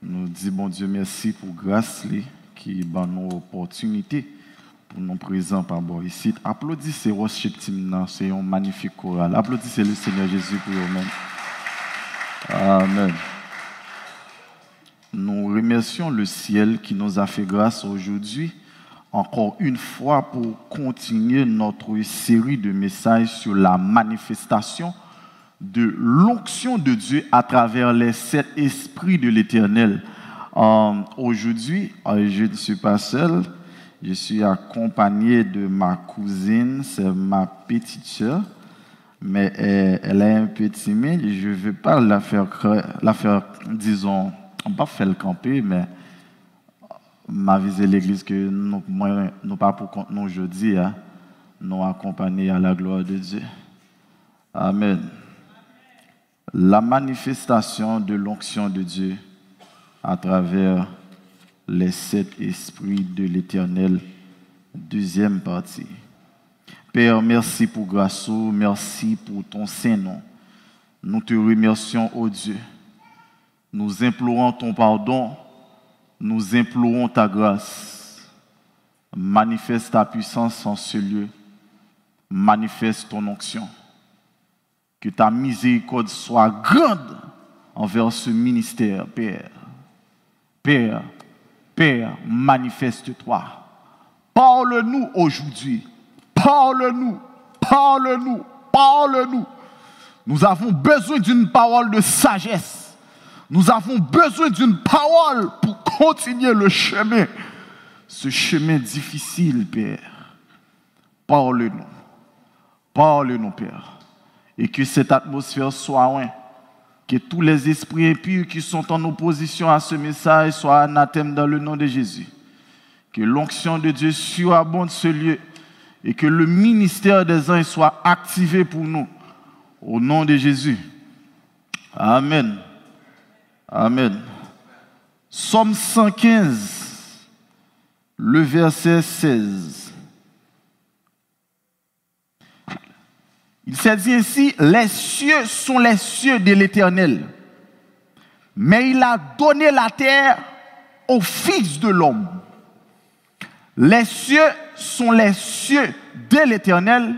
Nous disons, bon Dieu, merci pour grâce qui donne nous opportunité pour nous présenter par rapport ici. Applaudissez worship team, c'est un magnifique choral. Applaudissez le Seigneur Jésus pour eux-mêmes. Amen. Nous remercions le ciel qui nous a fait grâce aujourd'hui, encore une fois, pour continuer notre série de messages sur la manifestation de l'onction de Dieu à travers les 7 esprits de l'Éternel. Aujourd'hui, je ne suis pas seul, je suis accompagné de ma cousine, c'est ma petite sœur, mais elle est un peu timide, je ne veux pas la faire, disons, pas faire le camper, mais m'aviser l'église que nous pas pour compte nous aujourd'hui, nous accompagner à la gloire de Dieu. Amen. La manifestation de l'onction de Dieu à travers les 7 esprits de l'Éternel, deuxième partie. Père, merci pour grâce, merci pour ton Saint-Nom. Nous te remercions, ô Dieu. Nous implorons ton pardon, nous implorons ta grâce. Manifeste ta puissance en ce lieu, manifeste ton onction. Que ta miséricorde soit grande envers ce ministère, Père. Père, manifeste-toi. Parle-nous aujourd'hui. Parle-nous. Nous avons besoin d'une parole de sagesse. Nous avons besoin d'une parole pour continuer le chemin. Ce chemin difficile, Père. Parle-nous, Père. Et que cette atmosphère soit loin. Que tous les esprits impurs qui sont en opposition à ce message soient anathèmes dans le nom de Jésus. Que l'onction de Dieu surabonde ce lieu. Et que le ministère des anges soit activé pour nous. Au nom de Jésus. Amen. Psaume 115, le verset 16. Il s'est dit ainsi, les cieux sont les cieux de l'Éternel, mais il a donné la terre au Fils de l'homme. Les cieux sont les cieux de l'Éternel,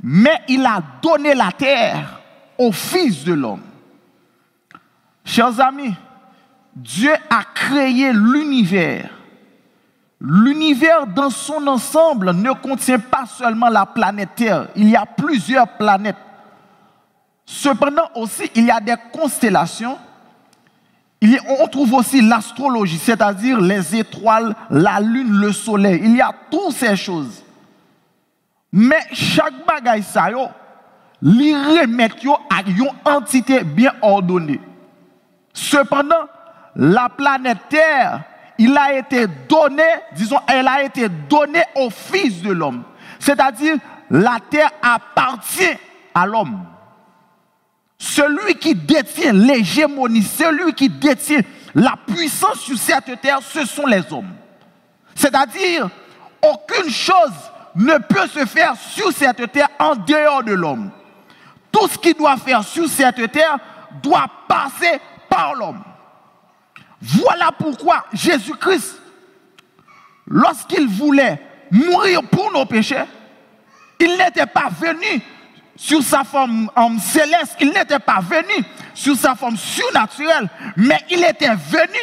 mais il a donné la terre au Fils de l'homme. Chers amis, Dieu a créé l'univers. L'univers dans son ensemble ne contient pas seulement la planète Terre. Il y a plusieurs planètes. Cependant aussi, il y a des constellations. On trouve aussi l'astrologie, c'est-à-dire les étoiles, la lune, le soleil. Il y a toutes ces choses. Mais chaque bagaille ça yo, li remet yo à une entité bien ordonnée. Cependant, la planète Terre, elle a été donnée au Fils de l'homme. C'est-à-dire, la terre appartient à l'homme. Celui qui détient l'hégémonie, celui qui détient la puissance sur cette terre, ce sont les hommes. C'est-à-dire, aucune chose ne peut se faire sur cette terre en dehors de l'homme. Tout ce qu'il doit faire sur cette terre doit passer par l'homme. Voilà pourquoi Jésus-Christ, lorsqu'il voulait mourir pour nos péchés, il n'était pas venu sur sa forme céleste, il n'était pas venu sur sa forme surnaturelle, mais il était venu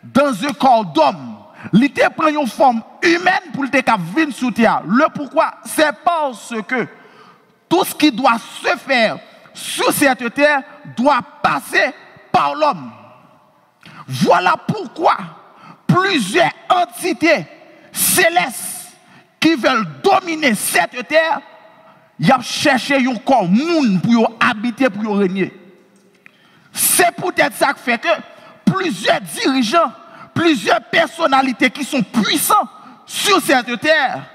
dans un corps d'homme. Il était pris une forme humaine pour venir sur terre. Le pourquoi, c'est parce que tout ce qui doit se faire sur cette terre doit passer par l'homme. Voilà pourquoi plusieurs entités célestes qui veulent dominer cette terre, ils ont cherché un corps monde pour habiter, pour régner. C'est peut-être ça qui fait que plusieurs dirigeants, plusieurs personnalités qui sont puissants sur cette terre,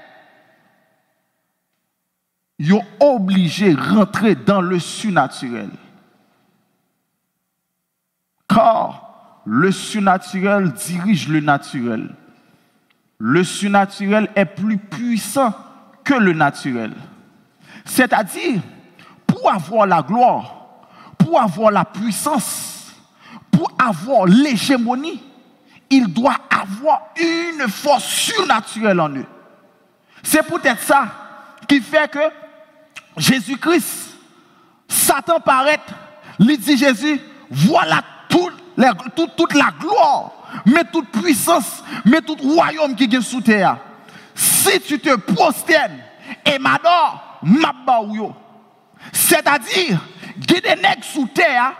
ils ont obligé de rentrer dans le surnaturel. Car le surnaturel dirige le naturel. Le surnaturel est plus puissant que le naturel. C'est-à-dire, pour avoir la gloire, pour avoir la puissance, pour avoir l'hégémonie, il doit avoir une force surnaturelle en eux. C'est peut-être ça qui fait que Jésus-Christ, Satan paraît, lui dit Jésus, voilà toute la gloire, mais toute puissance, mais tout royaume qui est sous terre. Si tu te prosternes et m'adores, m'abaouyo. C'est-à-dire, il y a des nègres sous terre,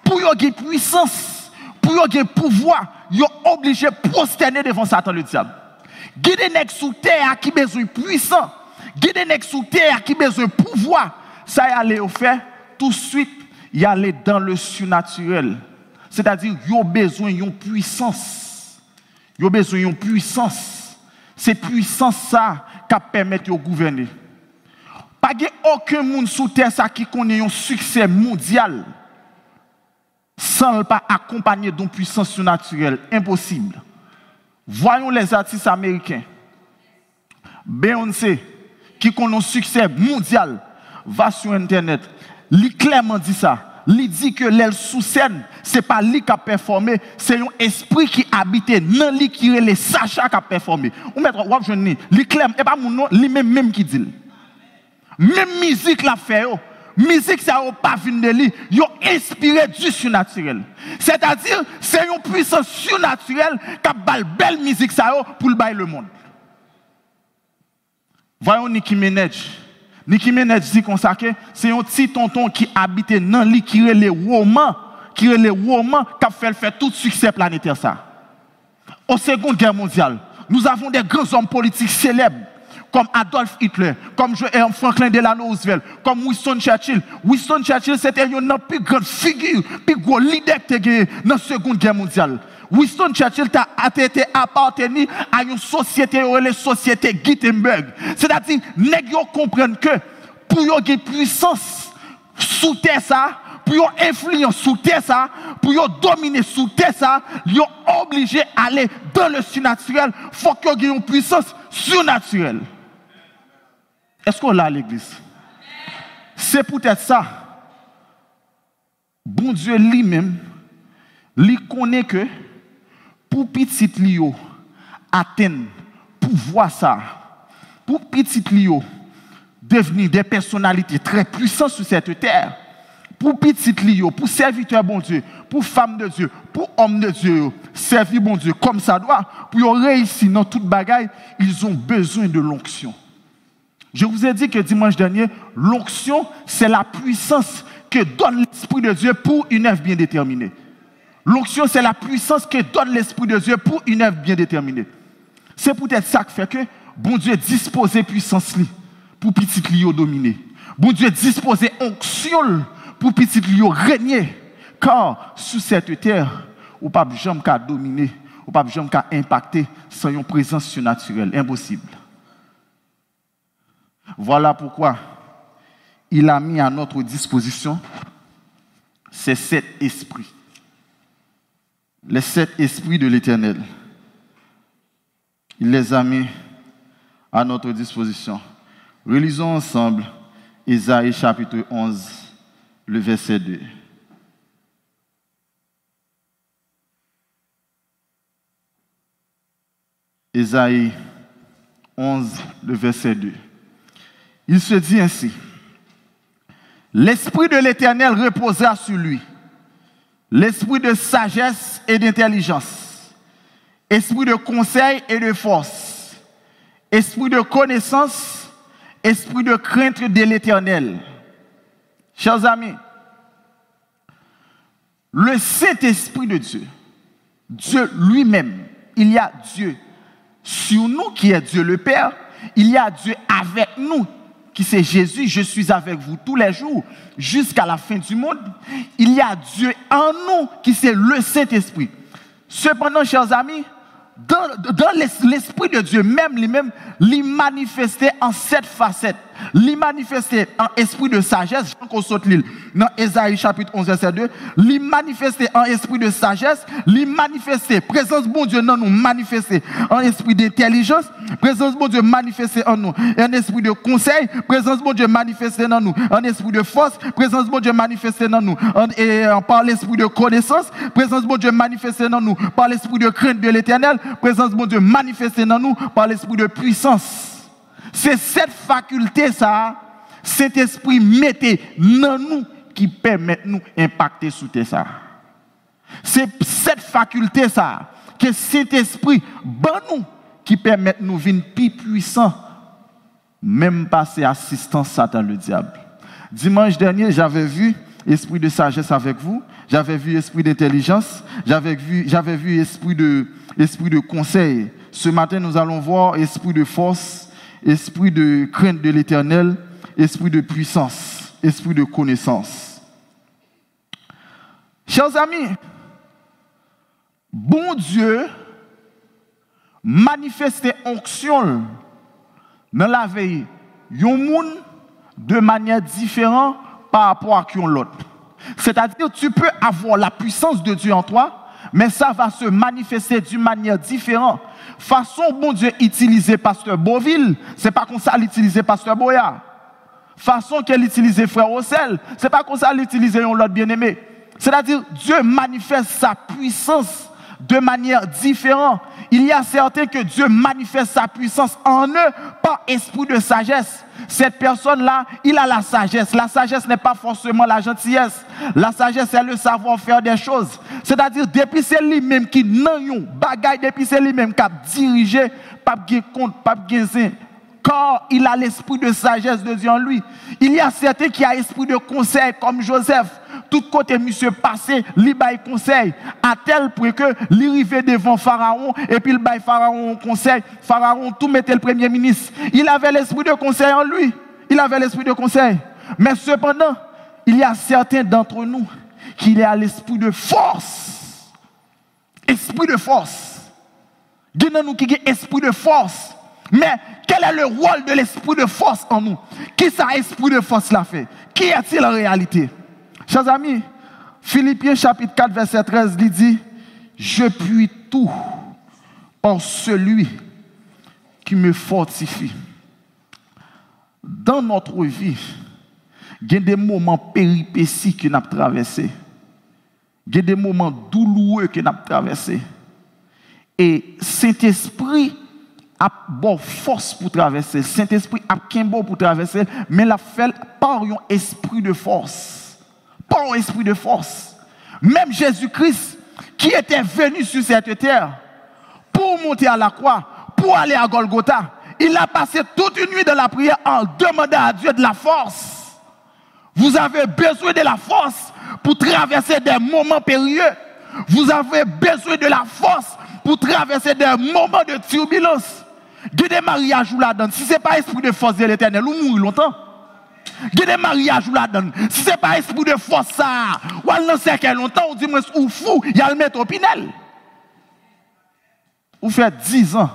pour avoir puissance, pour avoir pouvoir, ils sont obligés de prosterner devant Satan le diable. Il y a des nègres sous terre qui ont besoin de puissance, il y a des nègres sous terre qui ont besoin de pouvoir. Ça y aller au fait, tout de suite, y aller dans le surnaturel. C'est-à-dire, ils ont besoin de puissance. Ils ont besoin de puissance. C'est puissance ça qui permet de gouverner. Pas aucun monde sous terre qui connaît un succès mondial sans pas accompagner d'une puissance surnaturelle. Impossible. Voyons les artistes américains. Beyoncé, qui connaît un succès mondial, va sur Internet. Il clairement dit ça. Il dit que l'aile sous scène, ce n'est pas lui qui a performé, c'est un esprit qui habite dans lui qui est les Sacha qui a performé. Ou mettre wap jeune li clairement et pas mon nom, lui même qui dit. Même musique la fait yo. Musique ça n'a pas venu de lui, ils ont inspiré du surnaturel. C'est-à-dire, c'est une puissance surnaturelle qui a bal belle musique ça pour le bailler le monde. Voyons Nicki Minaj. Nicki Minaj dit comme ça que c'est un petit tonton qui habite dans lui qui est les romans, qui a fait tout succès planétaire ça. Au Seconde Guerre mondiale, nous avons des grands hommes politiques célèbres comme Adolf Hitler, comme Franklin Delano Roosevelt, comme Winston Churchill. Winston Churchill, c'était une des plus grandes figures, plus gros leader qui dans la Seconde Guerre mondiale. Winston Churchill a été appartenu à une société, la société Gutenberg. C'est-à-dire, les gens comprennent que pour avoir une puissance sous terre, ça, pour avoir influence sous terre, ça, pour dominer sous terre, ça, ils sont obligés d'aller dans le surnaturel. Il faut qu'il y ait une puissance surnaturelle. Est-ce qu'on l'a à l'église? C'est peut-être ça. Bon Dieu lui-même, lui connaît que pour petit Lio atteindre, pour voir ça, pour petit Lio devenir des personnalités très puissantes sur cette terre, pour petit Lio, pour serviteur bon Dieu, pour femme de Dieu, pour homme de Dieu, servir bon Dieu comme ça doit, pour réussir dans toute bagaille, ils ont besoin de l'onction. Je vous ai dit que dimanche dernier, l'onction, c'est la puissance que donne l'Esprit de Dieu pour une œuvre bien déterminée. L'onction, c'est la puissance que donne l'Esprit de Dieu pour une œuvre bien déterminée. C'est peut-être ça qui fait que bon Dieu dispose puissance pour petit Lio dominer. Bon Dieu dispose onction pour petit Lio régner. Car sous cette terre, ou pas jamais qu'à dominer, ou pas jamais qu'à impacter sans une présence surnaturelle. Impossible. Voilà pourquoi il a mis à notre disposition ces 7 esprits. Les 7 esprits de l'Éternel. Il les a mis à notre disposition. Relisons ensemble Ésaïe chapitre 11, le verset 2. Ésaïe 11, le verset 2. Il se dit ainsi: l'Esprit de l'Éternel reposera sur lui, l'esprit de sagesse et d'intelligence, esprit de conseil et de force, esprit de connaissance, esprit de crainte de l'Éternel. Chers amis, le Saint-Esprit de Dieu, Dieu lui-même, il y a Dieu sur nous qui est Dieu le Père, il y a Dieu avec nous qui c'est Jésus, je suis avec vous tous les jours jusqu'à la fin du monde. Il y a Dieu en nous qui c'est le Saint-Esprit. Cependant, chers amis, dans l'Esprit de Dieu, même lui-même, lui manifestait en 7 facettes. Li manifesté en esprit de sagesse, Jean qu'on saute l'île, dans Ésaïe chapitre 11, verset 2, li manifesté en esprit de sagesse, li manifesté, présence bon Dieu dans nous, manifesté en esprit d'intelligence, présence bon Dieu manifesté en nous, en esprit de conseil, présence bon Dieu manifesté dans nous, en esprit de force, présence bon Dieu manifesté dans nous, par l'esprit de connaissance, présence bon Dieu manifesté dans nous, par l'esprit de crainte de l'éternel, présence bon Dieu manifesté dans nous, par l'esprit de puissance. C'est cette faculté, ça, cet esprit mettez dans nous qui permet nous impacter sous terre. C'est cette faculté, ça, que cet esprit, nous, qui permet nous venir plus puissants, même passer assistance Satan le diable. Dimanche dernier, j'avais vu esprit de sagesse avec vous, j'avais vu esprit d'intelligence, j'avais vu esprit de conseil. Ce matin, nous allons voir esprit de force, esprit de crainte de l'éternel, esprit de puissance, esprit de connaissance. Chers amis, bon Dieu manifeste onction dans la veille, yon moun de manière différente par rapport à l'autre. C'est-à-dire, tu peux avoir la puissance de Dieu en toi, mais ça va se manifester d'une manière différente. Façon bon Dieu utiliser pasteur Beauville, c'est pas comme ça l'utiliser pasteur Boya. Façon qu'elle utilise frère Ossel, c'est pas comme ça l'utiliser l'autre bien-aimé. C'est-à-dire Dieu manifeste sa puissance de manière différente. Il y a certains que Dieu manifeste sa puissance en eux par esprit de sagesse. Cette personne-là, il a la sagesse. La sagesse n'est pas forcément la gentillesse. La sagesse, c'est le savoir-faire des choses. C'est-à-dire, depuis c'est lui-même qui n'a yon bagaille, depuis c'est lui-même qui a dirigé, pas de compte, pas de car il a l'esprit de sagesse de Dieu en lui. Il y a certains qui ont l'esprit de conseil, comme Joseph. Tout côté, monsieur passé, il bail conseil, à tel point que l'arrivée devant Pharaon, et puis il bail Pharaon conseil, Pharaon tout mettait le premier ministre. Il avait l'esprit de conseil en lui. Il avait l'esprit de conseil. Mais cependant, il y a certains d'entre nous qui ont l'esprit de force. Esprit de force. Il y a nous qui ont esprit de force. Mais quel est le rôle de l'esprit de force en nous? Qui ça esprit de force l'a fait? Qui est-il en réalité? Chers amis, Philippiens chapitre 4 verset 13 il dit « Je puis tout en celui qui me fortifie. » Dans notre vie, il y a des moments péripéties que nous avons traversés. Il y a des moments douloureux que nous avons traversés. Et Saint-Esprit a bon force pour traverser. Saint-Esprit a bon pour traverser, mais la fait par un esprit de force. Par un esprit de force. Même Jésus-Christ, qui était venu sur cette terre pour monter à la croix, pour aller à Golgotha, il a passé toute une nuit dans la prière en demandant à Dieu de la force. Vous avez besoin de la force pour traverser des moments périlleux. Vous avez besoin de la force pour traverser des moments de turbulence. Il y a des mariages où là-dedans, si ce n'est pas esprit de force de l'éternel, ou mourir longtemps. Il y a des mariages où là-dedans, si ce n'est pas esprit de force ça, ou à l'encercle longtemps, on dit, mais ou fou, il y a le mettre au pinel. Vous faites 10 ans,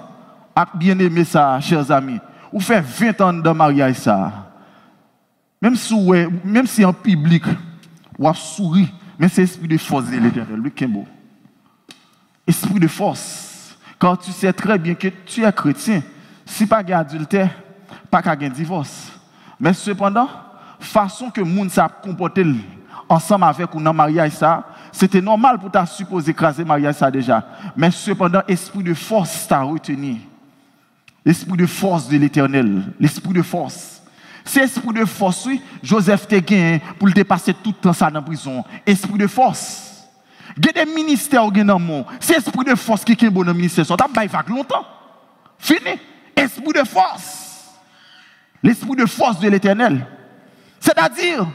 à bien aimer ça, chers amis. Vous faites 20 ans de mariage ça. Même si en public, ou à sourire, mais c'est esprit de force de l'éternel, lui qui est beau. Esprit de force. Quand tu sais très bien que tu es chrétien, si pas un adultère, pas qu'un divorce. Mais cependant, façon que moun sa comporté ensemble avec ou dans mariage ça, c'était normal pour ta supposer écraser mariage ça déjà. Mais cependant, esprit de force t'a retenu. L'esprit de force de l'éternel, l'esprit de force. C'est esprit de force, oui, Joseph te gagné pour le dépasser tout le temps ça dans la prison. Esprit de force. Il y a des ministères qui sont dans c'est l'esprit de force qui est bon dans le ministère. Ça va vague longtemps. Fini. Esprit de force. L'esprit de force de l'éternel. C'est-à-dire,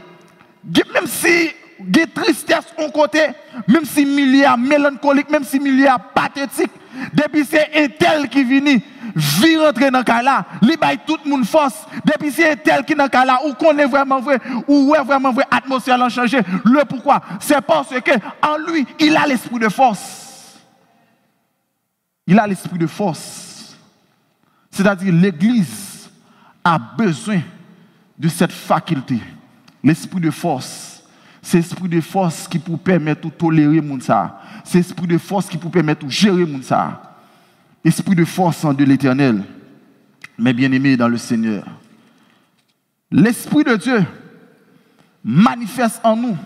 même si il y a tristesse en côté, même si il y a mélancolique, même si il y a pathétique, depuis c'est un tel qui vient, vit rentrer dans le cas là, il baille tout le monde force. Depuis c'est un tel qui est dans le cas là, où qu'on est vraiment vrai, où est vraiment vrai, l'atmosphère a changé. Le pourquoi? C'est parce que en lui, il a l'esprit de force. Il a l'esprit de force. C'est-à-dire l'église a besoin de cette faculté. L'esprit de force. C'est l'esprit de force qui peut permettre de tolérer moun ça. C'est l'esprit de force qui peut permettre de gérer moun ça. Esprit de force de l'Éternel. Mes bien-aimés dans le Seigneur. L'Esprit de Dieu manifeste en nous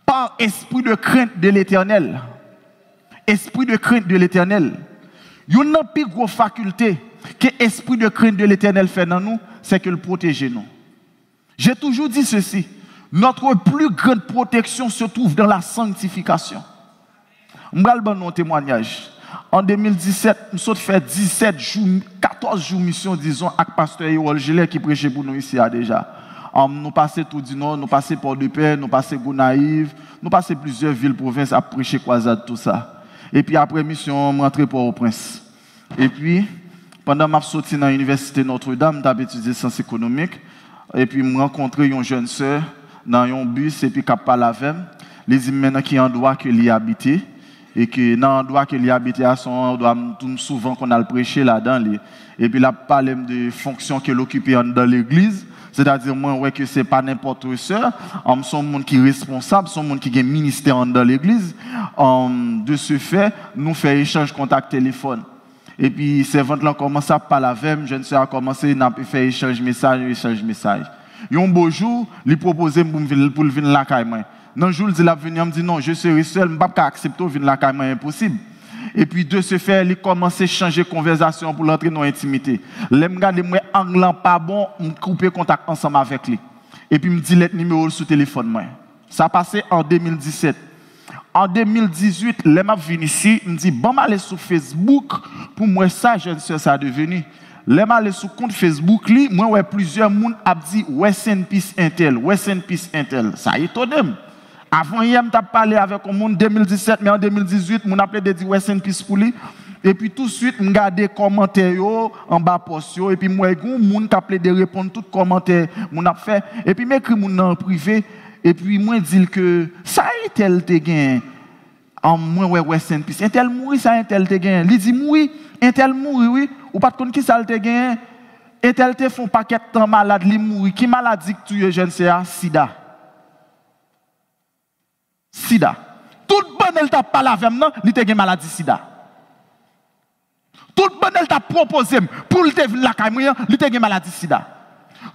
par esprit de crainte de l'Éternel. Esprit de crainte de l'Éternel. Il y a une plus grosse faculté que l'esprit de crainte de l'Éternel fait dans nous, c'est que le protéger nous. J'ai toujours dit ceci. Notre plus grande protection se trouve dans la sanctification. Je vais vous donner un témoignage. En 2017, nous avons fait 17 jours, 14 jours mission, disons, avec le pasteur Yowol Gillet qui prêchait pour nous ici déjà. Nous passons tout du Nord, nous passons Port-de-Paix, nous passons Gonaïve, nous passons plusieurs villes, provinces à prêcher croisade, tout ça. Et puis après mission, je rentre Port-au-Prince. Et puis, pendant que je suis sorti dans l'université Notre-Dame, j'ai étudié sciences économiques. Et puis, je rencontré une jeune sœur dans un bus, et puis, qui parle avec elle. Les dit maintenant qu'il y a un endroit que l'y habité. Et que dans l'endroit que l'y habité, à son endroit, souvent qu'on a le prêché là-dedans. Et puis, là, parle de fonctions qu'elle occupait dans l'église. C'est-à-dire, moi, ouais, que ce n'est pas n'importe où, sœur. Son monde qui est responsable, son monde qui a un ministère dans l'église. De ce fait, nous faisons échange contact téléphone. Et puis, ces ventes-là commencent à parler avec moi. Jeune sœur a commencé à faire échange message. Et un beau jour, il proposait pour venir la caille. Dans le jour, il a venu, il me dit non, je serai seul, je ne peux pas accepter de venir la caille, impossible. Et puis, de ce fait, il commence à changer de conversation pour l'entrer dans l'intimité. Je regarde, moi, anglais pas bon, je coupe contact ensemble avec lui. Et puis, il me dit le numéro sous téléphone. Ça a passé en 2017. En 2018, je suis venu ici, je me dis, bon, je vais aller sur Facebook, pour moi, ça, jeune soeur, ça a devenu. Je suis allé sur le compte Facebook, moi, plusieurs personnes ont dit, West and Peace Intel. Ça étonne. Avant hier, je parlé avec un monde en 2017, mais en 2018, je appelé dit West and Peace pour lui. Et puis tout de suite, je regarde les commentaires en bas post. Et puis moi, je suis appelé de répondre à tous les commentaires que je fait. Et puis, je m'écris en privé. Et puis, moi, je dis que ça a été te gain. Moi, West and Peace. Intel mourir, ça a été te gain. Il dit, oui, Intel mourir, oui. Ou pas de compte qui ça a te gain. Intel te font paquet de temps malade, il mourir. Qui maladie que tu es, jeune, c'est Sida. Sida. Tout le monde elle t'a parlé avec moi, il a une maladie Sida. Tout le monde elle t'a proposé pour le venir la caille, il a une maladie Sida.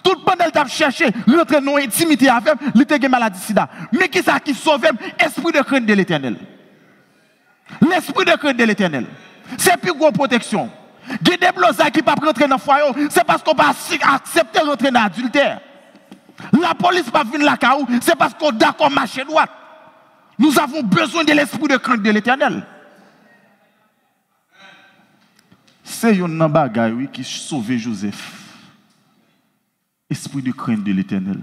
Tout le monde elle t'a cherché rentrer dans l'intimité avec, il a une maladie Sida. Mais qui ça qui sauve esprit de crainte de l'Éternel. L'esprit de crainte de l'Éternel. C'est plus grosse protection. Il y a des blosailles qui ne peuvent pas rentrer dans le foyer, c'est parce qu'on ne peut pas accepter de rentrer dans l'adultère. La police ne peut pas venir la caille, c'est parce qu'on est d'accord marcher droite. Nous avons besoin de l'esprit de crainte de l'Éternel. C'est un bagage qui sauve Joseph. Esprit de crainte de l'Éternel.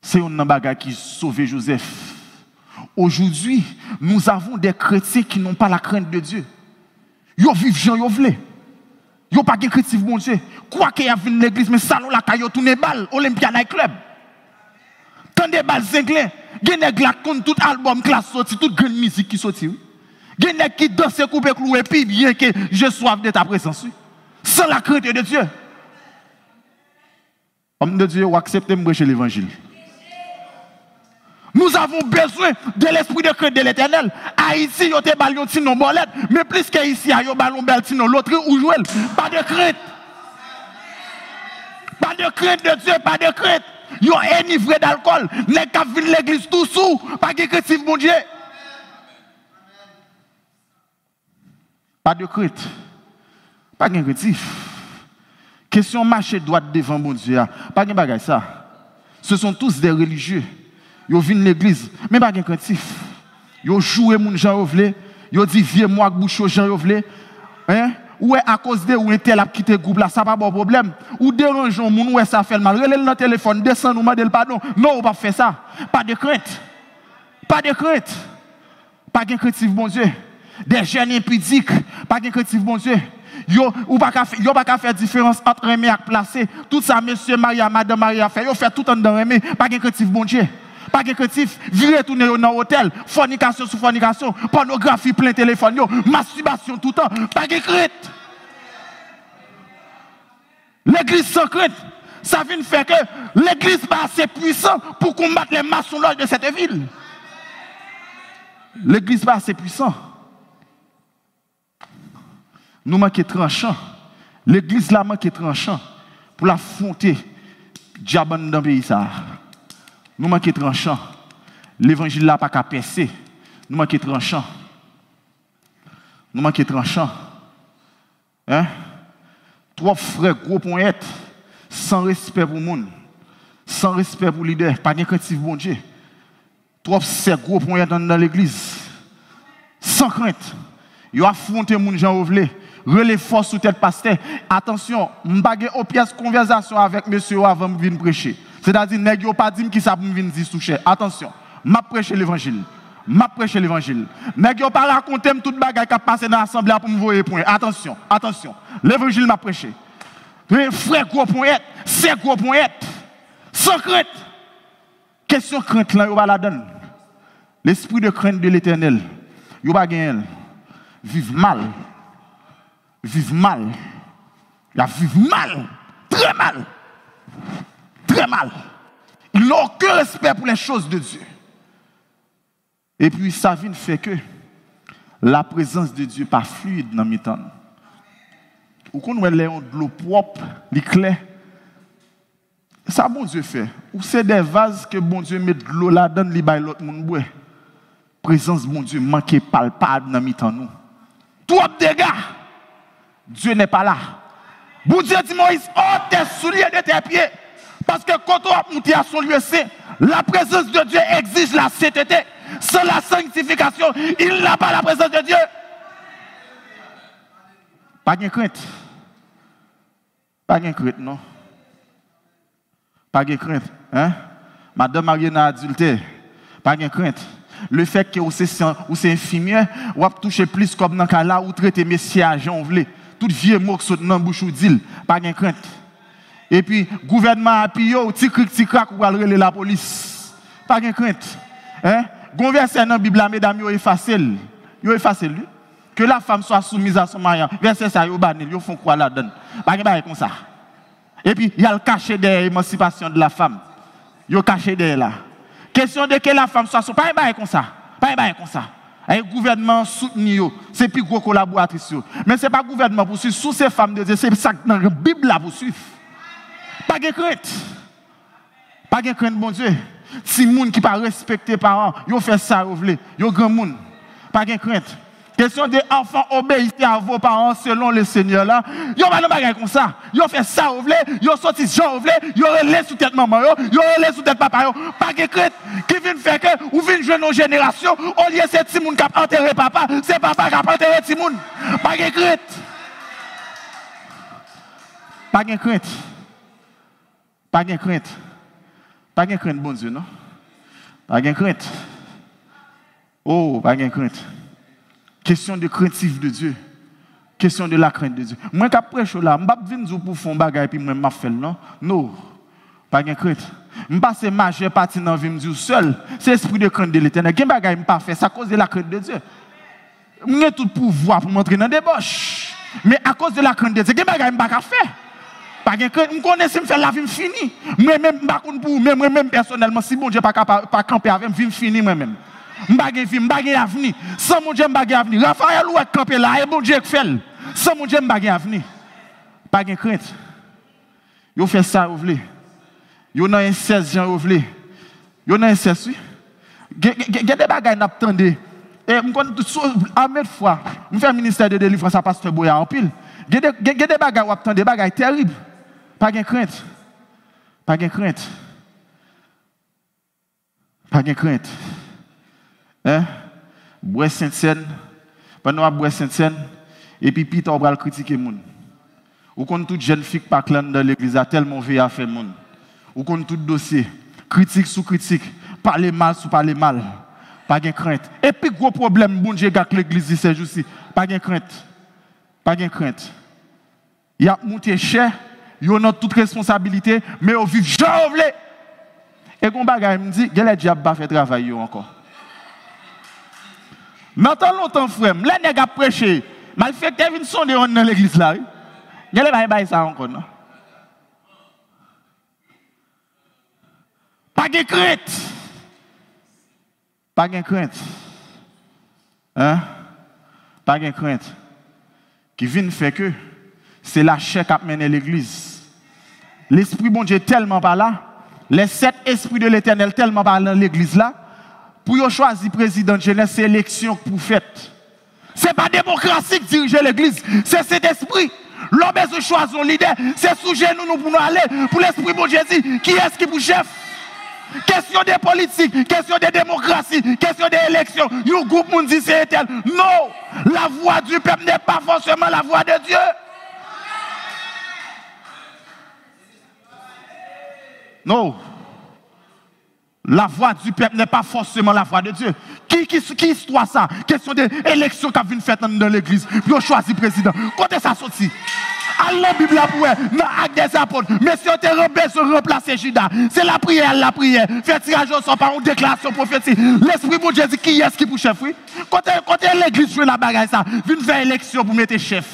C'est un bagage qui sauve Joseph. Aujourd'hui, nous avons des chrétiens qui n'ont pas la crainte de Dieu. Ils vivent Jean, ils veulent. Ils n'ont pas de chrétien, bon Dieu. Quoi qu'il y a vu l'église, mais salon la caillou, tourne balle, Olympia Night Club. Tant de balles zinglées. Il y a des gens qui tout album classe sorti, toute grande musique qui sorti. Il y a des gens qui dansent, coupent, clouent, puis bien que je sois de ta présence. Sans la crainte de Dieu. Homme de Dieu, acceptez de prêcher l'évangile. Nous avons besoin de l'esprit de crainte de l'Éternel. Haïti, il y a des ballons de non bolette, mais plus qu'ici, il y a des ballons de non l'autre ou jouer. Pas de crainte. Pas de crainte de Dieu, pas de crainte. Ils ont enivré d'alcool. Les gens qui viennent l'église tout sous. Pas de chrétien, mon Dieu. Pas de crainte. Pas de chrétien. Question marcher droite devant mon Dieu. Pas de bagage ça. Ce sont tous des religieux. Ils viennent l'église. Mais pas de chrétien. Ils jouent mon Jean Yovlé. Ils disent vieux moi bouchon Jean Yovlé. Hein? Ou à cause de ou tel a quitté le groupe là, ça pas bon problème. Ou dérangeons moun ou ça fait mal. Relève dans le téléphone, descend nous demander pardon. Non, on pas faire ça. Pas de crainte. Pas de crainte. Pas de crainte, bon Dieu. Des jeunes impudiques, pas de crainte, bon Dieu. Yo pas faire différence entre aimer et placer. Tout ça monsieur Maria, madame Maria fait, yo fait tout en dedans aimer, pas de crainte, bon Dieu. Pas de créatif, virer tourner dans l'hôtel, fornication sur fornication, pornographie plein téléphone, masturbation tout le temps, pas de crête. L'église sans crainte, ça vient faire que l'église pas assez puissante pour combattre les maçons de cette ville. L'église pas assez puissante. Nous manquons tranchant. L'église là manque tranchant pour l'affronter diable dans le pays ça. Nous manquons tranchant. L'évangile là pas qu'à percer. Nous manquons tranchant. Nous manquons tranchant. Hein? Trois frères gros poètes sans respect pour le monde, sans respect pour le leader, pas de crainte bon Dieu. Trois ces gros poètes dans l'église sans crainte. Ils ont affronté les gens au vle. Relais force sous tête pasteur. Attention, je n'ai pas de pièce conversation avec monsieur avant de venir prêcher. C'est-à-dire, je n'ai pas dit qui ça pour venir dire toucher. Attention, je prêche l'évangile. Je prêche l'évangile. Je n'ai pas raconté toute bagaille qui a passé dans l'assemblée pour me voir point. Attention, attention. L'évangile m'a prêché. Frère gros poète, c'est gros poète. Sans crainte. Question crainte là, il va la donner. L'esprit de crainte de l'éternel, il va gagner. Vive mal. Vivent mal. Ils vivent mal. Très mal. Très mal. Ils n'ont aucun respect pour les choses de Dieu. Et puis, ça vient faire que la présence de Dieu n'est pas fluide dans mes temps. Ou quand on a de l'eau propre, l'éclair, ça, bon Dieu fait. Ou c'est des vases que bon Dieu met de l'eau là-dedans, il baille l'autre monde boire. Présence bon Dieu manque palpable dans mes temps. Trop de dégâts. Dieu n'est pas là. Bon Dieu dit Moïse, ôte tes souliers de tes pieds. Parce que quand on a monté à son lieu saint, la présence de Dieu exige la sainteté. Sans la sanctification, il n'a pas la présence de Dieu. Pas de crainte. Pas de crainte, non. Pas de crainte. Hein? Madame Mariana adultère. Pas de crainte. Le fait que vous c'est infirmière, vous avez touché plus comme dans le cas là où traiter messieurs agents voulez. Tout vieux mot qui saute dans la bouche ou dit, pas de crainte. Et puis, gouvernement appuyé, ou petit crack, ou aller la police. Pas de crainte. Hein? Gon verset dans la Bible, mesdames, yo effacé. Yo effacé lui. Que la femme soit soumise à son mari. Verset ça, yo banni, yo font quoi là-dedans. Pas de comme ça. Et puis, il y a le cachet de l'émancipation de la femme. Yo caché derrière là. Question de que la femme soit soumise. Pas de comme ça. Pas de comme ça. Le gouvernement soutenu, c'est plus gros collaboratrice. Mais ce n'est pas le gouvernement pour suivre sous ces femmes de Dieu, c'est ça que dans la Bible là pour suivre. Pas de crainte. Pas de crainte, bon Dieu. Si les gens qui ne pas respecter les parents, ils font ça, ils sont grand monde. Pas de crainte. Question des enfants obéissez à vos parents selon le Seigneur là. Ils ne font pas comme ça. Ils font ça, ils sortent Jean, ils relèvent sous tête maman, ils relèvent sous tête papa. Pas de crainte. Qui vient faire que, ou vient jouer nos générations, au lieu de ces petits gens qui ont enterré papa, c'est papa qui a enterré les petits gens. Pas de crainte. Pas de crainte. Pas de crainte. Pas de crainte, bon Dieu, non? Pas de crainte. Oh, pas de crainte. Question de craintif de Dieu. Question de la crainte de Dieu. Moi, qui prêche là, je ne vais pas venir pour faire un bagage et puis moi, je fais non. Non. Pas de crainte. Je ne passe pas majeure partie dans la vie, je me dis seul. C'est l'esprit de crainte de l'éternel. Quel bagage je ne pas faire? C'est à cause de la crainte de Dieu. Je n'ai tout pouvoir pour m'entrer dans des débauche. Mais à cause de la crainte de Dieu, quel bagage je ne pas faire? Pas de crainte. Je connais si je fais la vie finie. Moi-même, moi-même personnellement, si bon Dieu pas camper avec moi, je finie moi-même. Je ne vais pas avenir. Sans mon Dieu, je ne vais pas avenir. Raphaël ou est campé là, et bon Dieu fait. Sans mon Dieu, je ne vais pas avenir. Pas de crainte. Vous faites ça, vous voulez. Vous avez un 16 gens, vous voulez. Vous avez un 16, oui. Il y a des bagages qui n'attendent. Et je connais à même fois, je fais un ministère de délivrance à Pasteur Boya en pile. Il y a des bagages qui attendent, des bagages terribles. Pas de crainte. Pas de crainte. Pas de crainte. Hein? Bois Sainte-Seine, pendant à Bois Sainte-Seine, et puis Peter va critiquer les gens. Ou quand toute jeune fille qui parle dans l'église a tellement veillé à faire les gens. Ou quand tout dossier, critique sous critique, parler mal sous parler mal. Pas de crainte. Et puis gros problème, bon Dieu, avec l'église ces jours-ci. Pas de crainte. Pas de crainte. Il y a monté cher, il y a toute responsabilité, mais on vit genre vous voulez. Et quand bagay me dit, il y a les diables qui fait travail encore. Dans longtemps, frère, les nèg a prêché, mal fait que vinn sonner dans l'église là. Il y a les bail ça encore non. de crainte. Pas de crainte. Hein? Pas de crainte. Qui vient faire que c'est la chair qui a mené l'église. L'esprit bon Dieu est tellement pas là. Les 7 esprits de l'éternel tellement pas dans l'église là. Pour choisir président de jeunesse, c'est élection pour fête. Ce n'est pas démocratie qui dirige l'église, c'est cet esprit. L'homme besoin choisir un leader, c'est sous genoux nous pour nous aller. Pour l'esprit bon Dieu dit, qui est-ce qui pour chef? Question de politique, question de démocratie, question d'élection. Un groupe nous dit c'est éternel. Non, la voix du peuple n'est pas forcément la voix de Dieu. Non. La voix du peuple n'est pas forcément la voix de Dieu. Qui histoire ça? Question d'élection qui a vu faite dans l'église. Puis on choisit président. Quand ça sorti? À la Bible, dans l'acte des apôtres. Mais si on te besoin de remplacer Judas, c'est la prière, la prière. Faire tirage au sort par une déclaration prophétique. L'esprit de Dieu dit qui est-ce qui pour chef? Oui? Quand l'église joue la bagaille, ça, vient faire élection pour mettre chef.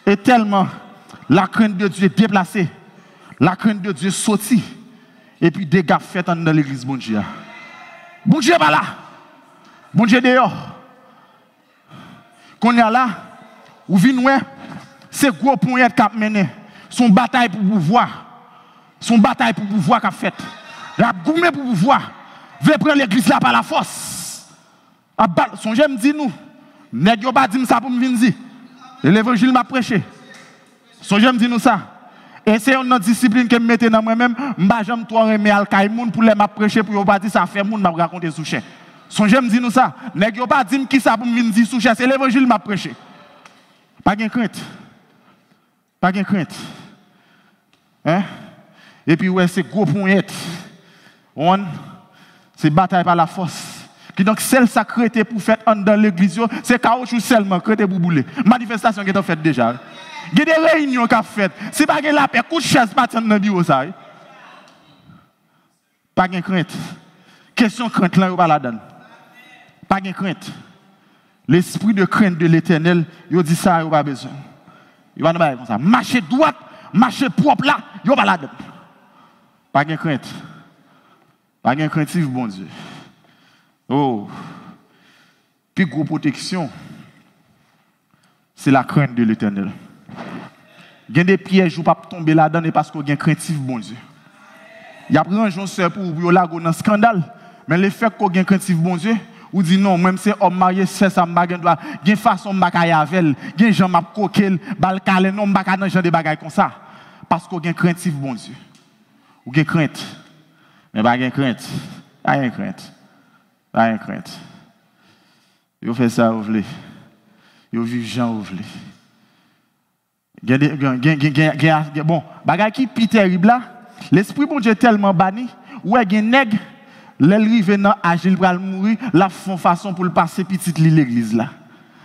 Et tellement, la crainte de Dieu est déplacée. La crainte de Dieu sortit. Et puis des gars faits dans l'église, bon Dieu. Bon Dieu pas là. Bon Dieu dehors. Qu'on est là, ou vient c'est gros point qui a mené. Son bataille pour pouvoir. Son bataille pour pouvoir qu'a fait. La gourmet pour pouvoir. Veut prendre l'église là par la force. Son j'aime dit nous. Nèg yo pas dit ça pour me venir dire. L'évangile m'a prêché. Son j'aime dit nous ça. Et c'est une discipline que je mette dans moi-même. Je ne vais jamais remettre al moun pour les prêcher pour pas dire ça fait moun m'a raconter sous chien. Son j'aime dire nous ça. Nèg yo pas dire qui ça pour me dire sous chien, c'est l'évangile m'a prêché. Pas de crainte. Pas de crainte. Hein? Et puis ouais, c'est gros point. C'est bataille par la force. Qui donc celle sacrée pour faire dans l'église, c'est caoutchouc seulement créé pour bouler. Manifestation qui est faite déjà. Il y a des réunions qui sont faites. Si pas la paix, coup de chaise pas dans le bureau ça. Pas de crainte. Question crainte là, pas la donne. Pas de crainte. L'esprit de crainte de l'Éternel, il dit ça, il pas besoin. Il va nous faire comme ça. Marcher droite, marcher propre là, il pas la donne. Pas de crainte. Pas de crainte, bon Dieu. Oh. Puis gros protection, c'est la crainte de l'Éternel. Il y a des pièges où pas tomber là-dedans parce qu'on a craintif bon Dieu. Il y a pris un jour pour la dans scandale, mais le fait qu'on a craintif bon Dieu, ou dit non, même si on marié c'est ça m'a il y a façon bagaille avec, il y a gens m'a coquel, bal calé non m'a dans genre de bagaille comme ça parce qu'on a craintif bon Dieu. Ou a crainte. Mais pas de crainte. Pas de crainte. Pas de crainte. Yo fait ça vous voulez. Yo vivent Jean vous voulez. Bon, bagay qui est terrible là, l'esprit bon Dieu est tellement banni, ouais, il y a des nègres, l'elrive dans agile pour mourir, la font façon pour le passer petite l'église là.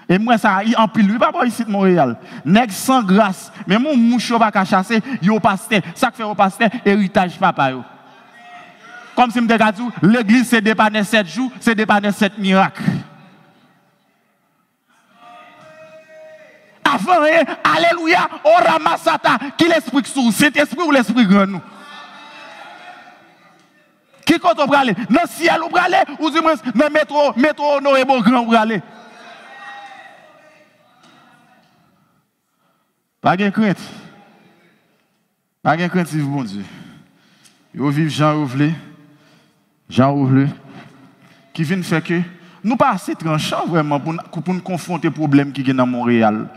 Et moi ça en pile lui pas ici de Montréal. Nègre sans grâce, mais mon moucho pas qu'à chasser, yo pasteur, ça fait au pasteur héritage papa yo. Comme si me dit l'église c'est dépanner 7 jours, c'est dépanner 7 miracles. Avant, alléluia, on ramasse ça, qui l'esprit sous, c'est esprit ou l'esprit grand nous? Qui compte on aller? Dans le ciel ou aller, ou du moins dans le métro, non, et bon grand ou aller? Pas de crainte. Pas de crainte, bon Dieu. Vous vivez Jean Rouvelé. Jean Rouvelé. Qui vient faire que nous pas assez tranchants vraiment pour nous confronter aux problèmes qui sont dans Montréal.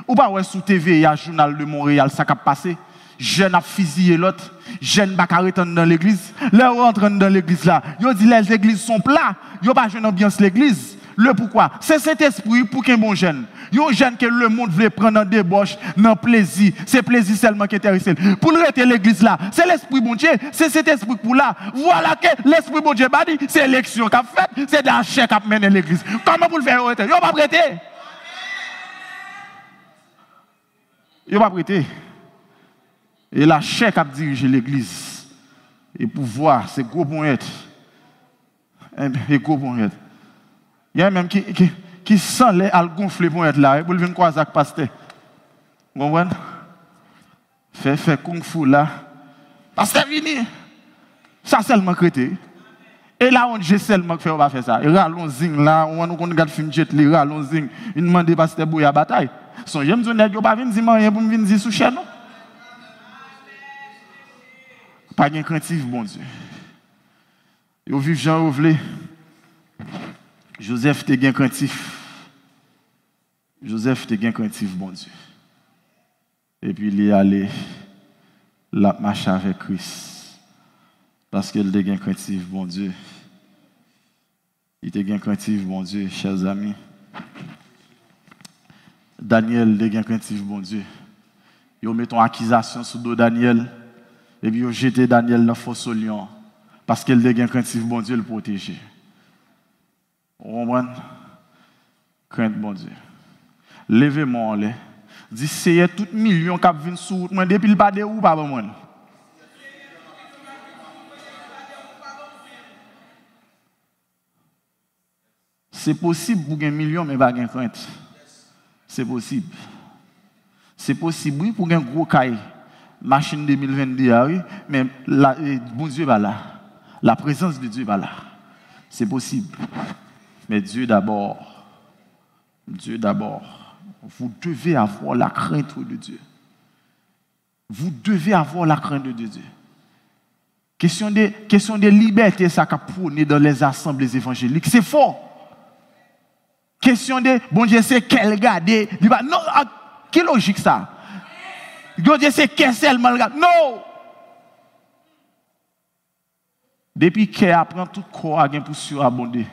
Ou pas ouais sous TV, il y a un journal de Montréal, ça a passé. Jeune a fusillé l'autre, jeune va arrêter dans l'église. Là, on rentre dans l'église là. Yo dit les églises sont plats, yo pas jeune ambiance l'église. Le pourquoi? C'est cet esprit pour qu'un bon jeune. Yo jeune que le monde veut prendre en débauche, dans plaisir. C'est plaisir seulement qui intéresse. Pour le rester l'église là, c'est l'esprit bon Dieu, c'est cet esprit pour là. Voilà que l'esprit bon Dieu dit, c'est l'élection qu'a fait, c'est la chair qu'a mené l'église. Comment pour le faire? Yo pas prêter. Yo pas prêter. Et la chair qui a dirigé l'église. Et pouvoir, c'est gros point. Et gros point. Il y a même qui sent les al gonfler pour être là. Et pour venir croiser avec pasteur. Vous comprenez? Fait kung fu là. Parce que vini, ça seulement créé. Et là, on j'ai seulement fait, on va faire ça. Et allons-y, là, on regarde film jet, les allons-y, il demande pasteur Bouya bataille. Son j'aime dire, nèg yo pas venir dire rien pour me venir dire sous chaîne. Pas de craintif, bon Dieu. Yo vive Jean Rouvelé. Joseph te gen craintif. Joseph te gen craintif, bon Dieu. Et puis il est allé la marcher avec Christ. Parce qu'il te gen craintif, bon Dieu. Il te gen craintif, bon Dieu, chers amis. Daniel te gen craintif, bon Dieu. Yo met ton accusation sous dos Daniel. Et puis yo jeté Daniel dans fosse au lion. Parce qu'il te gen craintif, bon Dieu, le protéger. Vous comprenez? Crainte, bon Dieu. Levez-moi en l'air. Dis, c'est tout million qui viennent sous moi depuis le bas de ou pas bon moi. C'est possible pour gagner million mais pas gagner crainte. C'est possible. C'est possible oui pour gagner gros caille. Machine 2022 oui, mais bon Dieu va là. La présence de Dieu va là. C'est possible. Mais Dieu d'abord. Dieu d'abord. Vous devez avoir la crainte de Dieu. Vous devez avoir la crainte de Dieu. Question de liberté, ça qu'a prôné dans les assemblées évangéliques. C'est fort. Question de, bon Dieu, c'est quel garder. Non, quelle logique ça? Bon Dieu, c'est quel seulement le garder. Non! Depuis qu'il apprend tout corps à pour surabonder.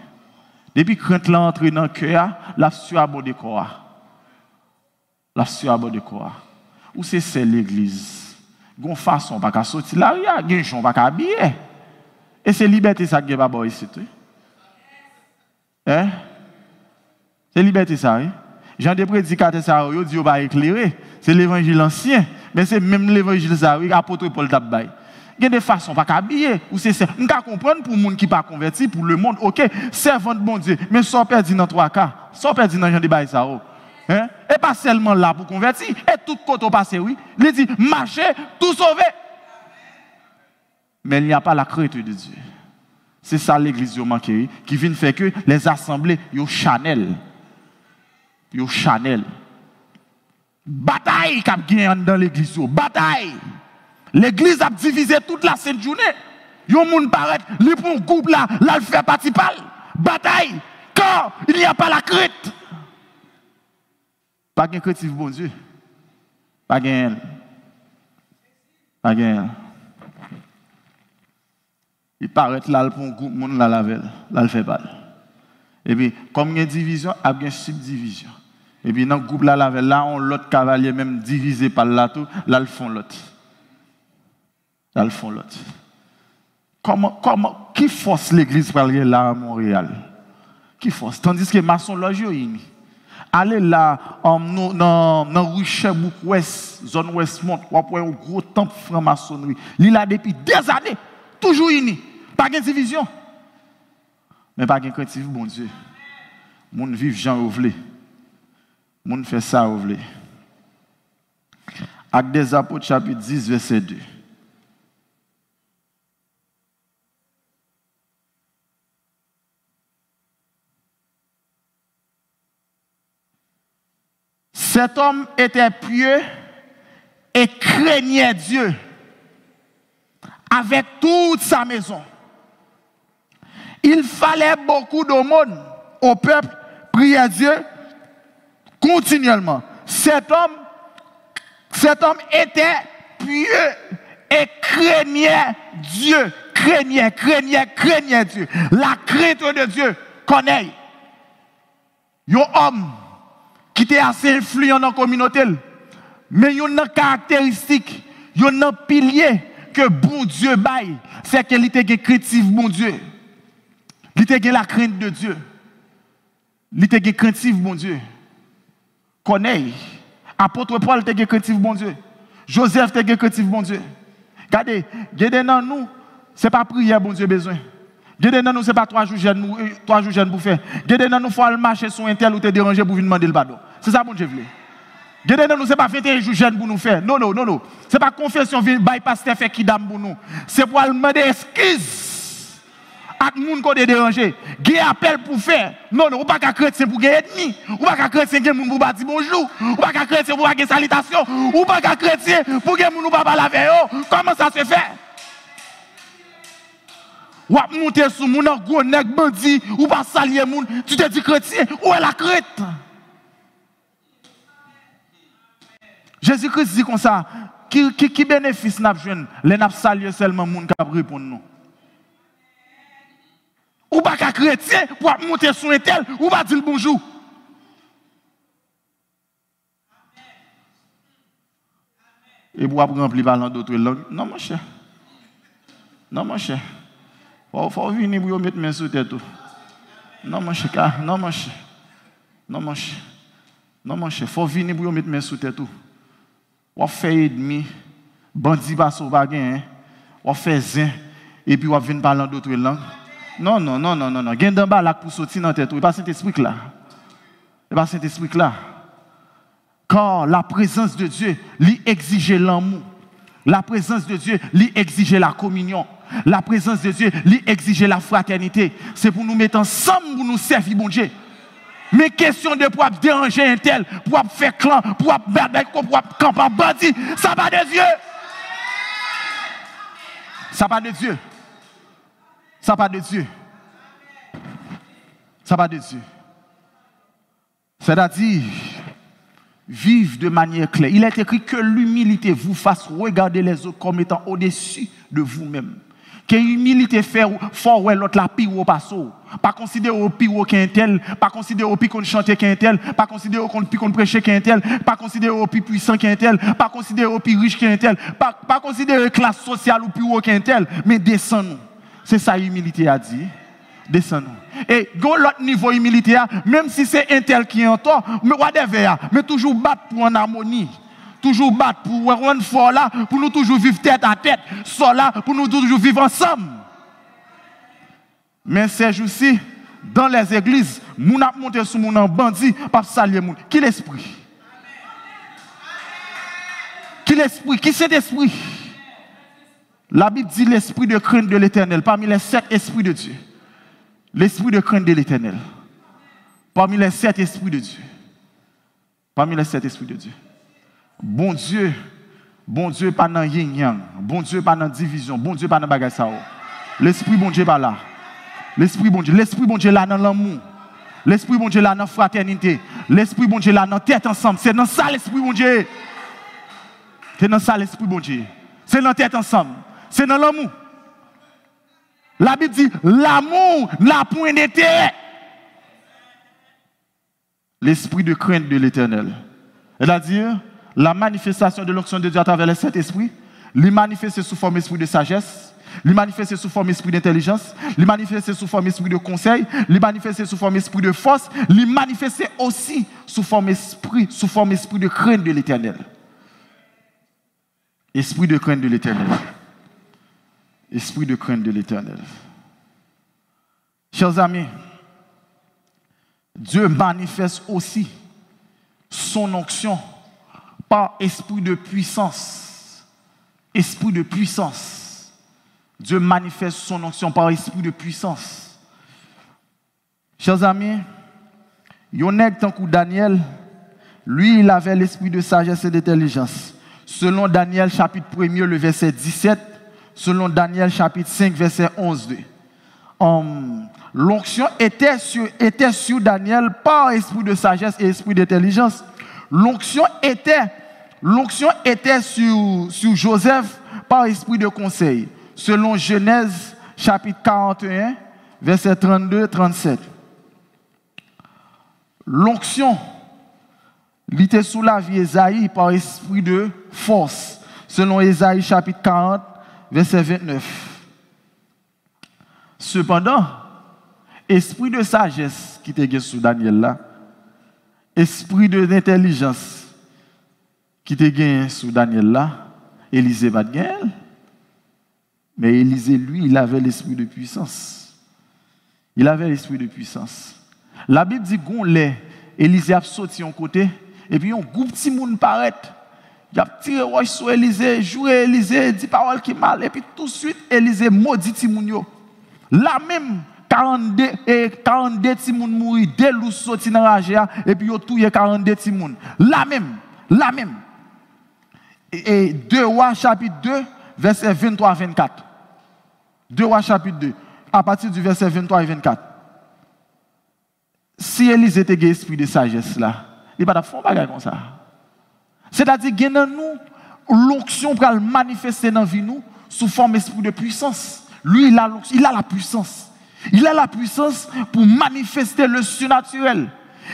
Depuis que l'entrée dans le cœur, la surabonder corps. La surabonder corps. Où c'est l'église? Gon façon pas qu'à sortir là, il y a des gens pas qu'à habiller. Et c'est liberté ça qui est pas bon ici. Hein? C'est liberté ça, oui. Jean des prédicateurs ça, ils disent pas éclairer. C'est l'évangile ancien, mais c'est même l'évangile ça, oui, apôtre Paul Tabay. Il y a des façons pas qu'habiller ou c'est ça. On peut comprendre pour monde qui pas converti pour le monde. OK, servant de bon Dieu, mais sans perdre dans 3 cas. Sans perdre dans Jean des bail ça. Hein? Et pas seulement là pour convertir, et tout côté passé oui. Il dit marcher, tout sauver. Mais il n'y a pas la crainte de Dieu. C'est ça l'église manqué qui vient faire que les assemblées yo Chanel. Yo Chanel. Bataille qu'a gagné dans l'église bataille. L'église a divisé toute la sainte journée. Yon moun paraît, li pour groupe là, le fait participal. Bataille. Quand il n'y a pas la crainte. Pas de crainte, bon Dieu. Pas de. Pas de. Il paraît là pour un groupe, moun la lavel, là le fait pas. Et puis, comme il y a une division, il y a une subdivision. Et puis, dans le groupe la lavel, là, on l'autre cavalier même divisé par là tout, là le font l'autre. Là le font l'autre. Qui force l'église pour aller là à Montréal? Qui force? Tandis que maçon loge yini. Allez là dans rue Sherbrooke-Ouest, zone Westmont, on voit un gros temple franc-maçonnerie. Il là depuis des années, toujours yini. Pas de division. Mais pas de craintif, bon Dieu. Moun vive Jean Rouvelé. Moun fait ça Rouvelé. Actes des Apôtres, chapitre 10, verset 2. Cet homme était pieux et craignait Dieu avec toute sa maison. Il fallait beaucoup d'aumônes au peuple, prier Dieu continuellement. Cet homme était pieux et craignait Dieu. Craignait Dieu. La crainte de Dieu connaît. Un homme qui était assez influent dans la communauté, mais il y a une caractéristique, il y a un pilier que bon Dieu baille, c'est qu'il était craintif bon Dieu. Il était la crainte de Dieu. Il était craintif bon Dieu. Connaît. Apôtre Paul était craintif bon Dieu. Joseph était craintif bon Dieu. Regardez, dans nous, ce n'est pas prière bon Dieu besoin. Gede nan nous c'est pas 3 jours jeune pour faire. Gede nan nous faut aller marcher sur un tel ou te déranger pour venir demander le pardon. C'est ça bon Dieu veut. Nous, ce n'est pas 21 jours jeune pour nous faire. Non. Ce n'est pas confession, bypass fait qui dame pour nous. C'est pour demander excuses à tout le monde qui est dérangé. Il y a appel pour faire. Non, ou pas qu'à chrétien pour gagner ennemi. Ou pas qu'à chrétien pour dire bonjour. Ou pas qu'à chrétien pour gagner salutation. Ou pas qu'à chrétien pour gagner mon pas la veille. Comment ça se fait? Ou à monter sur mon gros nèg bandit. Ou pas saluer moun. Tu te dis chrétien. Où est la crête? Jésus-Christ dit comme ça, qui bénéfice n'a pas les n'a salué seulement moun qui répond nous. Ou pas qu'à chrétien pour monter sur un tel, ou pas dire bonjour. Et pour remplir par d'autres langues. Non mon cher. Non mon cher. Faut venir pour mettre main sur tête. Non mon cher, non mon cher. Non mon cher. Non mon cher, faut venir pour mettre main sur tête. On fait ennemi, bandit passe au bagage, on fait zin, et puis on vient parler d'autres langues. Non. Gain d'en bas là pour sortir dans tête. Il pas cet esprit là. Il pas cet esprit là. Car la présence de Dieu lui exige l'amour. La présence de Dieu lui exige la communion. La présence de Dieu lui exige la fraternité. C'est pour nous mettre ensemble pour nous servir bon Dieu. Mais question de pour déranger un tel, pour faire clan, pour camper bandit, ça va de Dieu. Ça va de Dieu. Ça va de Dieu. Ça va de Dieu. C'est-à-dire, vivre de manière claire. Il est écrit que l'humilité vous fasse regarder les autres comme étant au-dessus de vous-même. Que l'humilité fait fort l'autre la pire au passo. Pas considérer au pire qu'un tel, pas considérer au pire qu'on chante qu'un tel, pas considérer au pire qu'on prêche qu'un tel, pas considérer au pire puissant qu'un tel, pas considérer au pire riche qu'un tel, pas considérer classe sociale ou plus haut qu'un tel, mais descendons. C'est ça l'humilité a dit. Descendons. Et l'autre niveau humilité, même si c'est un tel qui est en tort, mais toujours battre pour en harmonie. Toujours battre pour rendre fort là, pour nous toujours vivre tête à tête, soit là, pour nous toujours vivre ensemble. Mais ces jours-ci, dans les églises, nous avons monté sur mon bandit, pas saluer moun. Qui l'esprit? Qui l'esprit? Qui c'est l'esprit? La Bible dit l'esprit de crainte de l'Éternel, parmi les 7 esprits de Dieu. L'esprit de crainte de l'Éternel, parmi les 7 esprits de Dieu. Parmi les 7 esprits de Dieu. Bon Dieu pas dans yin yang, bon Dieu pas dans division, bon Dieu pas dans bagage ça. L'esprit bon Dieu pas là. L'esprit bon Dieu là dans l'amour. L'esprit bon Dieu là dans fraternité. L'esprit bon Dieu là dans tête ensemble. C'est dans ça l'esprit bon Dieu. C'est dans ça l'esprit bon Dieu. C'est dans tête ensemble. C'est dans l'amour. La Bible dit l'amour n'a point d'intérêt. L'esprit de crainte de l'Éternel. C'est-à-dire la manifestation de l'onction de Dieu à travers les 7 esprits, lui manifester sous forme esprit de sagesse, lui manifester sous forme esprit d'intelligence, lui manifester sous forme esprit de conseil, lui manifester sous forme esprit de force, lui manifester aussi sous forme esprit de crainte de l'Éternel. Esprit de crainte de l'Éternel. Esprit de crainte de l'Éternel. Chers amis, Dieu manifeste aussi son onction par esprit de puissance. Esprit de puissance. Dieu manifeste son onction par esprit de puissance. Chers amis, Yoneg tant que Daniel, lui, il avait l'esprit de sagesse et d'intelligence. Selon Daniel chapitre 1er, le verset 17, selon Daniel chapitre 5, verset 11. L'onction était sur Daniel par esprit de sagesse et esprit d'intelligence. L'onction était sur Joseph par esprit de conseil, selon Genèse chapitre 41, verset 32-37. L'onction était sous la vie d'Ésaïe par esprit de force, selon Ésaïe chapitre 40, verset 29. Cependant, esprit de sagesse qui était sous Daniel là, esprit d'intelligence qui était gagné sous Daniel là, Élisée va gagner. Mais Élisée, lui, il avait l'esprit de puissance. Il avait l'esprit de puissance. La Bible dit qu'on Élisée a sauté en côté, Et puis, un groupe de moun paraît. Il a tiré roche sur Élisée, joué Élisée, dit parole qui mal. Et puis, tout de suite, Élisée maudit Timoun. Là même, 42 Timoun mourir, des loups sortis dans la rage, et puis, ils ont tué 42 Timoun. Là même. Et 2 Rois chapitre 2, verset 23 à 24. 2 Rois chapitre 2, à partir du verset 23 et 24. Si Élisée était un esprit de sagesse là, il va pas faire un bagage comme ça. C'est-à-dire qu'il y a nous l'onction pour manifester dans la vie nous sous forme d'esprit de puissance. Lui, il a la puissance. Il a la puissance pour manifester le surnaturel.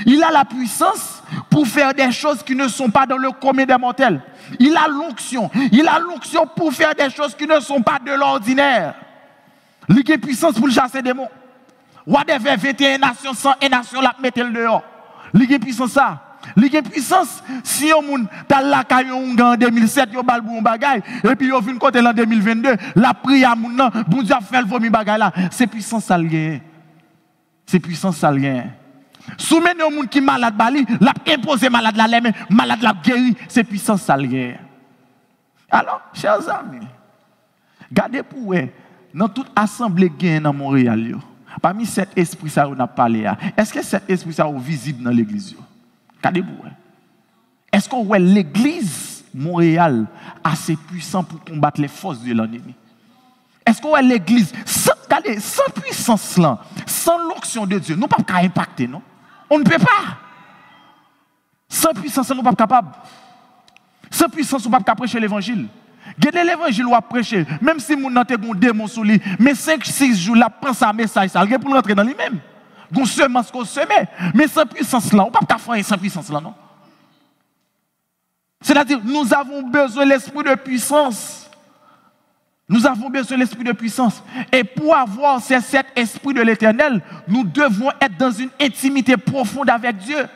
Il a la puissance pour faire des choses qui ne sont pas dans le commun des mortels. Il a l'onction. Il a l'onction pour faire des choses qui ne sont pas de l'ordinaire. Il a puissance pour chasser des démons. Whatever 21 nations, 101 nations, la mettre le dehors. Il a puissance ça. Il a puissance si on moun ta la kayon en 2007 yo bal un bagay et puis yo vinn côté en 2022 la prière moun nan bon Dieu fait le vomi bagay là c'est puissance ça lié. C'est puissance ça lié. Soumené au monde qui malade bali, l'a imposé malade la mais malade l'a guéri, c'est puissance ça lié. Alors, chers amis, gardez pour eux dans toute assemblée gain dans Montréal yo. Parmi cet esprit ça on a parlé, est-ce que cet esprit ça est visible dans l'église? Regardez vous. Est-ce qu'on voit l'église Montréal assez puissante pour combattre les forces de l'ennemi? Est-ce qu'on voit l'église sans puissance là, sans l'onction de Dieu, nous ne pouvons pas impacter, non? On ne peut pas. Sans puissance, nous ne sommes pas capables. Sans puissance, nous ne pouvons pas prêcher l'évangile. Gardez l'évangile ou à prêcher, même si nous avons des démons sur lui, mais 5-6 jours, là, prend sa message, ça, il pour rentrer dans lui-même. Qu'on semence qu'on sème, mais sans puissance là, on ne peut pas faire sans puissance là, non? C'est-à-dire, nous avons besoin de l'esprit de puissance. Nous avons besoin de l'esprit de puissance. Et pour avoir cet esprit de l'éternel, nous devons être dans une intimité profonde avec Dieu.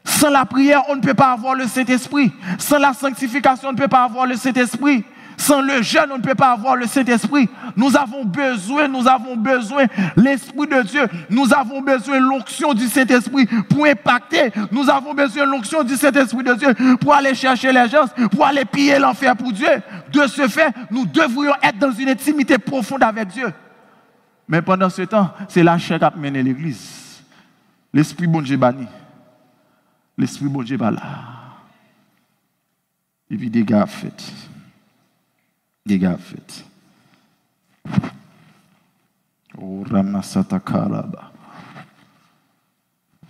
Sans la prière, on ne peut pas avoir le Saint-Esprit. Sans la sanctification, on ne peut pas avoir le Saint-Esprit. Sans le jeûne, on ne peut pas avoir le Saint-Esprit. Nous avons besoin de l'Esprit de Dieu. Nous avons besoin de l'onction du Saint-Esprit pour impacter. Nous avons besoin de l'onction du Saint-Esprit de Dieu pour aller chercher les gens, pour aller piller l'enfer pour Dieu. De ce fait, nous devrions être dans une intimité profonde avec Dieu. Mais pendant ce temps, c'est la chair qui a mené l'église. L'Esprit bon Dieu banni. L'Esprit bon Dieu pas là. Et puis des gars fait. Oh, Ramasata Karaba.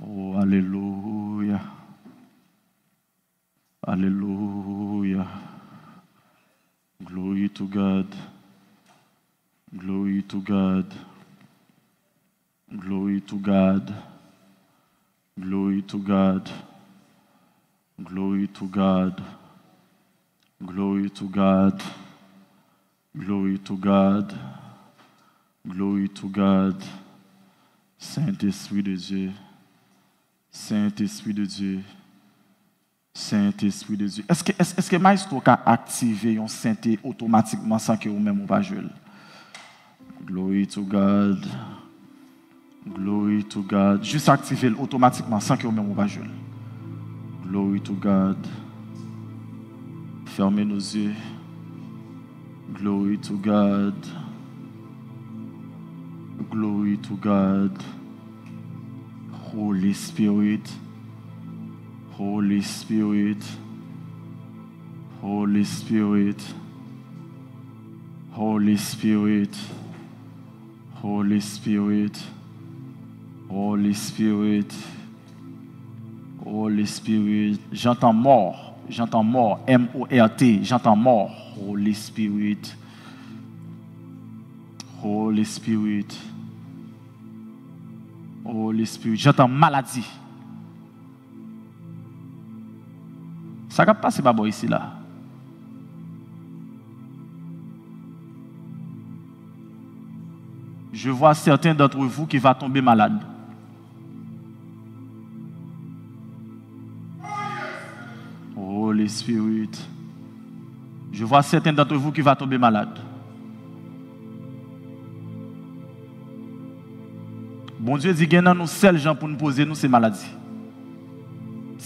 Oh, Alléluia. Alléluia. Glory to God. Glory to God. Glory to God. Glory to God. Glory to God. Glory to God. Glory to God. Glory to God. Saint-Esprit de Dieu. Saint-Esprit de Dieu. Saint-Esprit de Dieu. Est-ce que Maestro a activé un sainteté automatiquement sans que vous-même pas jouer? Glory to God. Glory to God. Juste activer automatiquement sans que vous-même pas jouer. Glory to God. Fermez nos yeux. Glory to God. Glory to God. Holy Spirit. Holy Spirit. Holy Spirit. Holy Spirit. Holy Spirit. Holy Spirit. Holy Spirit. J'entends mort. J'entends mort. M-O-R-T. J'entends mort. Holy Spirit. Holy Spirit. Holy Spirit. J'entends maladie. Ça va passer par ici là. Je vois certains d'entre vous qui vont tomber malades. Holy Spirit. Je vois certains d'entre vous qui vont tomber malades. Bon Dieu dit qu'il y a nous seuls gens pour nous poser nous ces maladies.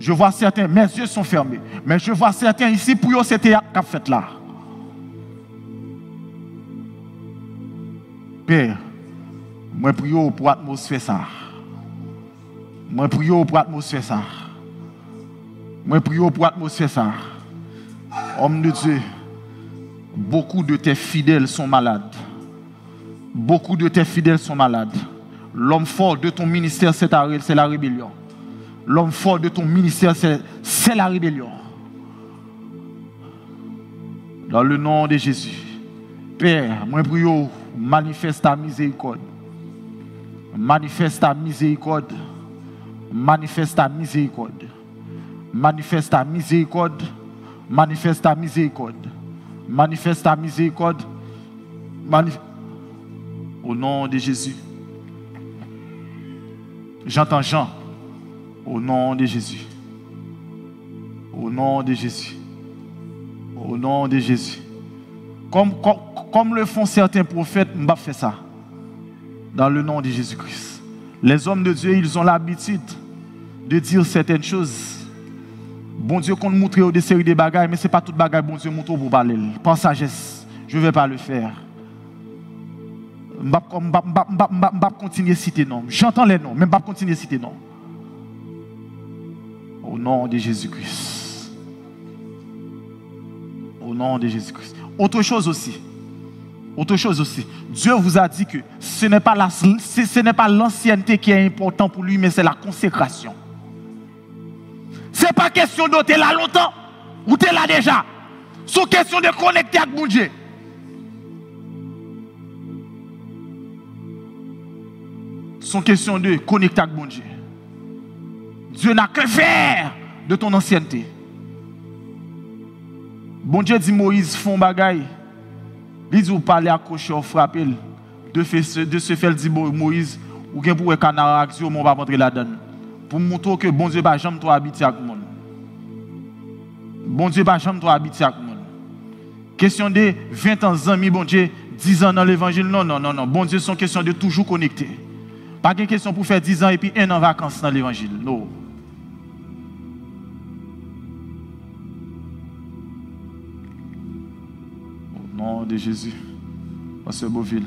Je vois certains, mes yeux sont fermés. Mais je vois certains ici, pour eux, c'était qu'a fait là. Père, moi prie pour l'atmosphère ça. Moi prie pour l'atmosphère ça. Moi prie pour l'atmosphère ça. Homme de Dieu, beaucoup de tes fidèles sont malades. Beaucoup de tes fidèles sont malades. L'homme fort de ton ministère, c'est la rébellion. L'homme fort de ton ministère, c'est la rébellion. Dans le nom de Jésus. Père, moi prie, manifeste ta miséricorde. Manifeste ta miséricorde. Manifeste ta miséricorde. Manifeste ta miséricorde. Manifeste ta miséricorde. Manifeste ta miséricorde. Au nom de Jésus. J'entends Jean. Au nom de Jésus. Au nom de Jésus. Au nom de Jésus. Comme le font certains prophètes, je vais faire ça. Dans le nom de Jésus-Christ. Les hommes de Dieu, ils ont l'habitude de dire certaines choses. Bon Dieu, qu'on montre des séries de bagages, mais ce n'est pas tout bagages bon Dieu montre pour parler. Par sagesse, je ne vais pas le faire. Je ne vais pas continuer à citer non. J'entends les noms, mais je ne vais pas continuer à citer non. Au nom de Jésus-Christ. Au nom de Jésus-Christ. Autre chose aussi. Dieu vous a dit que ce n'est pas l'ancienneté qui est important pour lui, mais c'est la consécration. Ce n'est pas question de t'es là longtemps ou t'es là déjà. C'est question de connecter avec mon Dieu. C'est question de connecter avec mon Dieu. Dieu n'a que faire de ton ancienneté. Bon Dieu dit Moïse, font bagaille. Il dit, vous parlez à cocher, vous frappez. De ce fait, il dit Moïse, ou bien pour un canard, on ne va pas rentrer là-dedans. Pour montrer que bon Dieu va jamais trop habiter avec le monde. Bon Dieu va jamais trop habiter avec le monde. Question de 20 ans, bon Dieu, 10 ans dans l'évangile. Non. Bon Dieu, c'est une question de toujours connecter. Pas une question pour faire 10 ans et puis 1 an en vacances dans l'évangile. Non. Au nom de Jésus. Pasteur Beauville.